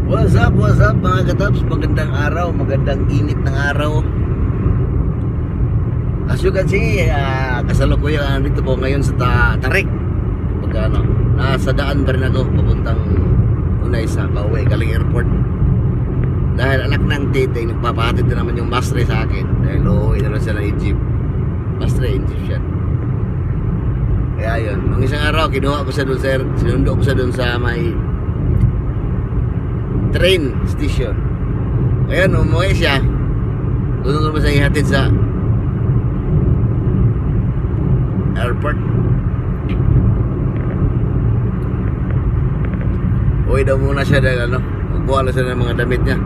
What's up mga kataps? Magandang araw, magandang init ng araw. As you can see, kasalukuyan dito po ngayon sa Tarik. Pagkano, nasa daan pa rin ako papuntang Unay sa pauwi, galing airport. Dahil anak ng tete, nagpapahatid na naman yung mastre sa akin. Dahil uuwi na lang siya ng Egypt. Mastre, Egyptian. Kaya yun, nung isang araw, kinuha ko siya doon sir. Sinundo ko siya doon sa may train station. Ngayon, umuwi siya. Doon ko naman siya ihatid sa airport. Uwi daw muna siya dahil magbuha lang siya ng mga damit niya.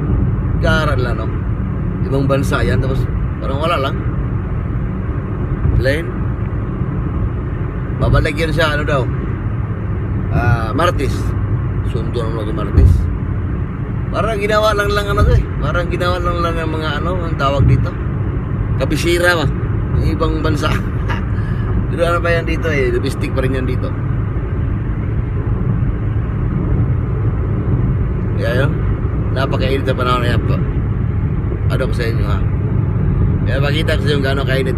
Karan lang, no? Ibang bansa yan, tapos parang wala lang. Plain. Babalik yan siya, daw? Martes. Sundo naman ako Martes. Parang ginawa lang Parang ginawa lang ng mga ang tawag dito. Kabisira ba? Yung ibang bansa. Pero ano pa yan dito domestic pa rin yan dito. Kaya yun, napakainit na panahon na yan po. Ano ko sa inyo ha? Kaya makita ko sa inyo gano'ng kainit.